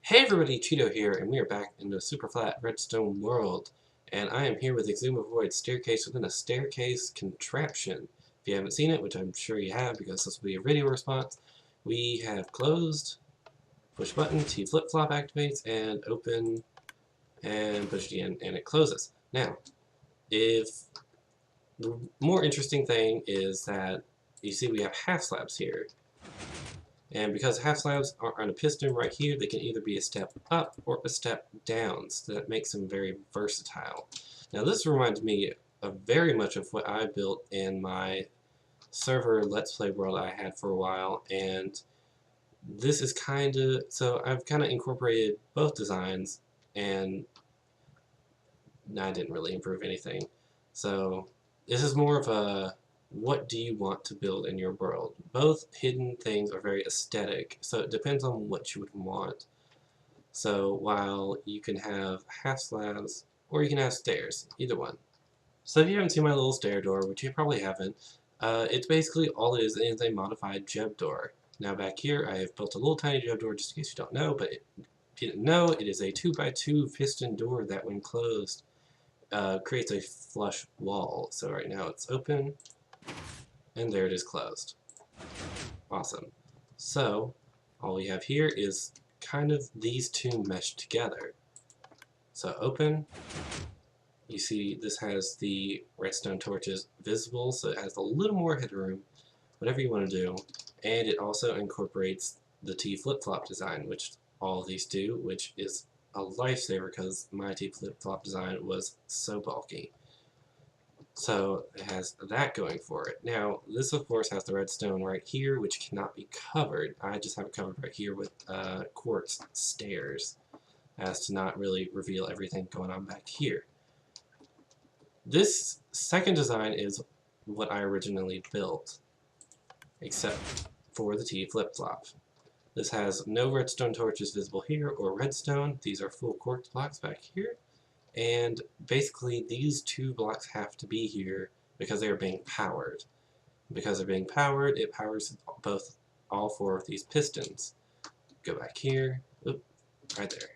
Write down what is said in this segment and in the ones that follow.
Hey everybody, Cheeto here, and we are back in the super flat redstone world. And I am here with Exhume Avoid Staircase within a staircase contraption. If you haven't seen it, which I'm sure you have because this will be a video response, we have closed, push button, T flip-flop activates, and open, and push it again, and it closes. Now, if the more interesting thing is that you see we have half slabs here. And because half slabs are on a piston right here, they can either be a step up or a step down, so that makes them very versatile. Now this reminds me of very much of what I built in my server Let's Play world I had for a while, and this is so I've kind of incorporated both designs, and I didn't really improve anything. So this is more of a what do you want to build in your world? Both hidden things are very aesthetic, so it depends on what you would want. So while you can have half slabs or you can have stairs, either one. So if you haven't seen my little stair door, which you probably haven't, it's basically all it is a modified jeb door. Now back here I have built a little tiny jeb door just in case you don't know, but if you didn't know, it is a 2x2 piston door that when closed creates a flush wall. So right now it's open, and there it is closed. Awesome. So all we have here is kind of these two meshed together. So open, you see this has the redstone torches visible, so it has a little more headroom, whatever you want to do, and it also incorporates the T flip-flop design, which all of these do, which is a lifesaver because my T flip-flop design was so bulky. So it has that going for it. Now, this of course has the redstone right here, which cannot be covered. I just have it covered right here with quartz stairs, as to not really reveal everything going on back here. This second design is what I originally built, except for the T flip-flop. This has no redstone torches visible here or redstone. These are full quartz blocks back here. And basically these two blocks have to be here because they are being powered. Because they're being powered, it powers all four of these pistons. Go back here, oop, right there.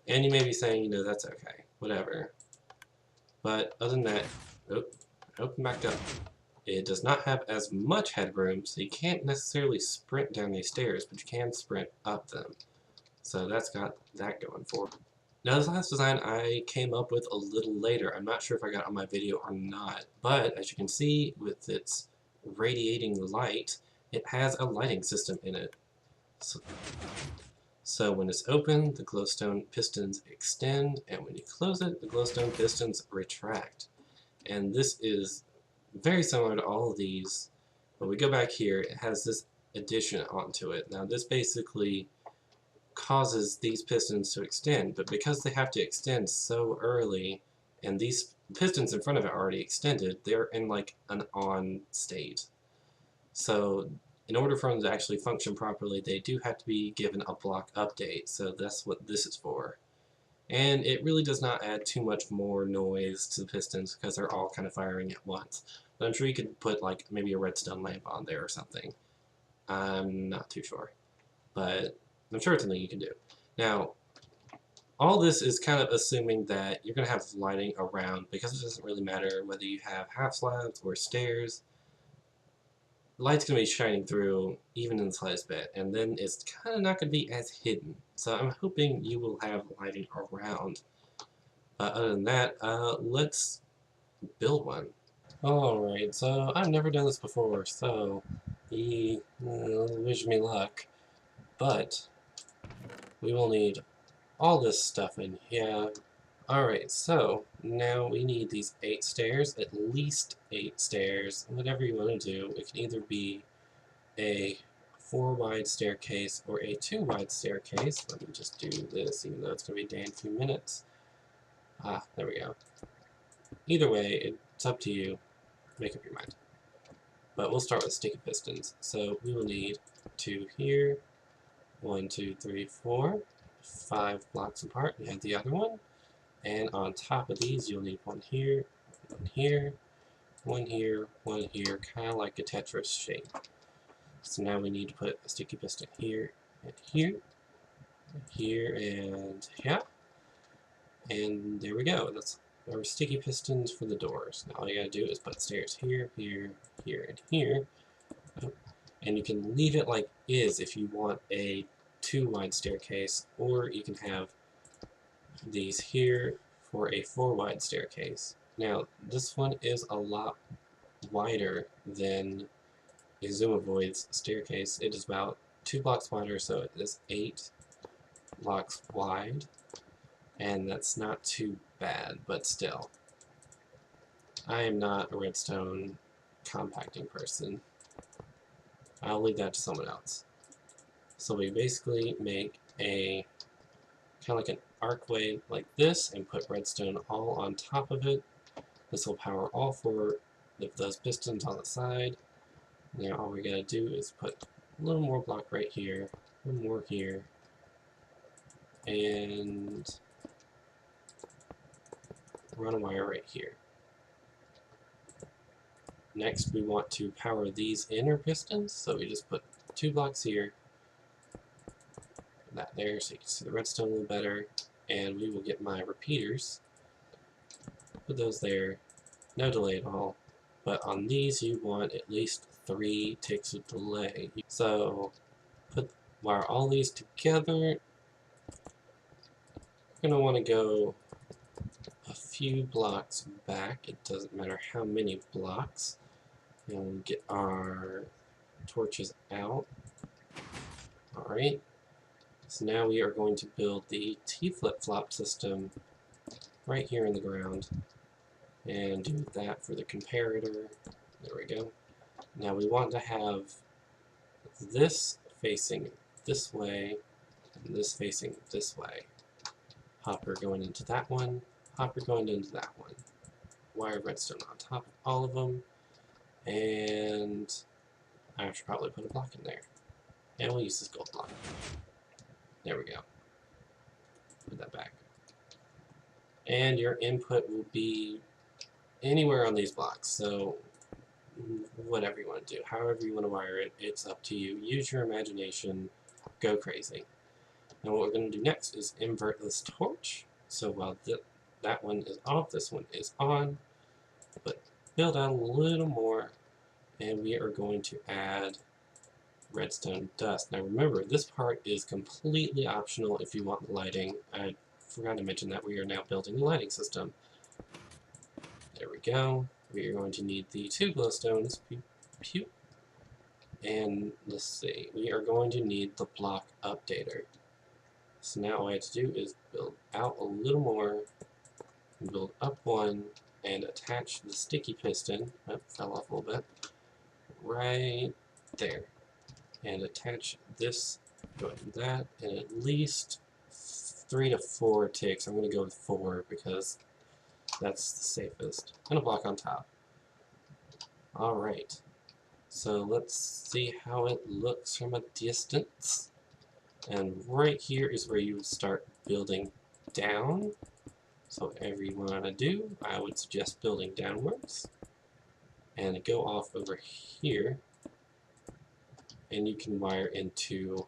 And you may be saying, you know, that's okay, whatever. But other than that, open back up. It does not have as much headroom, so you can't necessarily sprint down these stairs, but you can sprint up them. So that's got that going for it. Now this last design I came up with a little later. I'm not sure if I got it on my video or not, but as you can see with its radiating light, it has a lighting system in it. So when it's open, the glowstone pistons extend, and when you close it, the glowstone pistons retract. And this is very similar to all of these, but we go back here, it has this addition onto it. Now this basically causes these pistons to extend, but because they have to extend so early, and these pistons in front of it are already extended, they're in like an on state. So in order for them to actually function properly, they do have to be given a block update, so that's what this is for. And it really does not add too much more noise to the pistons because they're all kind of firing at once. But I'm sure you could put like maybe a redstone lamp on there or something. I'm not too sure, but I'm sure it's something you can do. Now, all this is kind of assuming that you're going to have lighting around because it doesn't really matter whether you have half slabs or stairs. Light's going to be shining through even in the slightest bit, and then it's kind of not going to be as hidden. So I'm hoping you will have lighting around. Other than that, let's build one. Alright, so I've never done this before, so wish me luck. But we will need all this stuff in here. Alright, so now we need these 8 stairs, at least 8 stairs. Whatever you want to do, it can either be a 4 wide staircase or a 2 wide staircase. Let me just do this, even though it's going to be a damn few minutes. Ah, there we go. Either way, it's up to you. Make up your mind. But we'll start with sticky pistons. So we will need 2 here, 1, 2, 3, 4, 5 blocks apart. We have the other one. And on top of these, you'll need 1 here, 1 here, 1 here, 1 here, kind of like a Tetris shape. So now we need to put a sticky piston here, and here, and here, and yeah. And there we go. That's our sticky pistons for the doors. Now all you gotta do is put stairs here, here, here, and here. And you can leave it like is if you want a 2-wide staircase, or you can have these here for a 4-wide staircase. Now this one is a lot wider than Exumavoid's staircase. It is about 2 blocks wider, so it is 8 blocks wide, and that's not too bad, but still. I am not a redstone compacting person. I'll leave that to someone else. So we basically make a kind of like an archway like this and put redstone all on top of it. This will power all 4 of those pistons on the side. Now all we gotta do is put a little more block right here, a little more here, and run a wire right here. Next we want to power these inner pistons, so we just put 2 blocks here, that there, so you can see the redstone a little better, and we will get my repeaters, put those there, no delay at all, but on these you want at least 3 ticks of delay. So wire all these together. We're going to want to go a few blocks back, it doesn't matter how many blocks, and we'll get our torches out. Alright, so now we are going to build the T-flip-flop system right here in the ground, and do that for the comparator. There we go. Now we want to have this facing this way, and this facing this way. Hopper going into that one, hopper going into that one. Wire redstone on top of all of them, and I should probably put a block in there. And we'll use this gold block. There we go. Put that back. And your input will be anywhere on these blocks, so whatever you want to do, however you want to wire it, it's up to you. Use your imagination, go crazy. Now what we're going to do next is invert this torch, so while that one is off, this one is on, but build out a little more, and we are going to add redstone dust. Now remember, this part is completely optional if you want the lighting. I forgot to mention that we are now building the lighting system. There we go. We are going to need the 2 glowstones. Pew, pew. And let's see, we are going to need the block updater. So now all I have to do is build out a little more, build up one, and attach the sticky piston. Oh, fell off a little bit. Right there. And attach this, go ahead and that, and at least 3 to 4 ticks. I'm going to go with 4 because that's the safest. And a block on top. Alright, so let's see how it looks from a distance. And right here is where you would start building down. So whatever you want to do, I would suggest building downwards. And go off over here. And you can wire into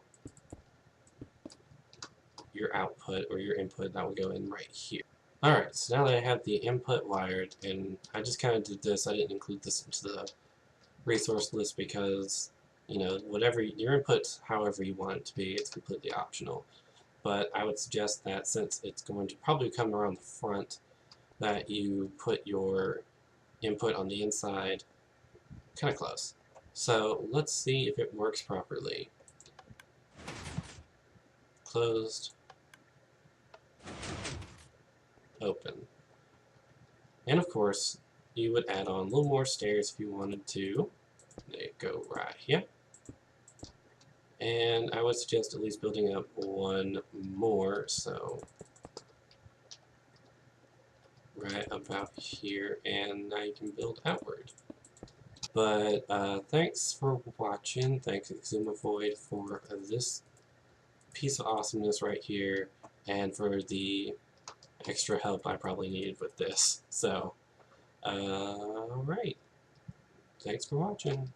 your output or your input that will go in right here. Alright, so now that I have the input wired, and I just kind of did this, I didn't include this into the resource list because, you know, whatever your input, however you want it to be, it's completely optional. But I would suggest that since it's going to probably come around the front, that you put your input on the inside kind of close. So let's see if it works properly. Closed. Open. And of course, you would add on a little more stairs if you wanted to. They go right here. And I would suggest at least building up one more, so right about here, and now you can build outward. But thanks for watching. Thanks Exumavoid for this piece of awesomeness right here, and for the extra help I probably needed with this. So, alright. Thanks for watching.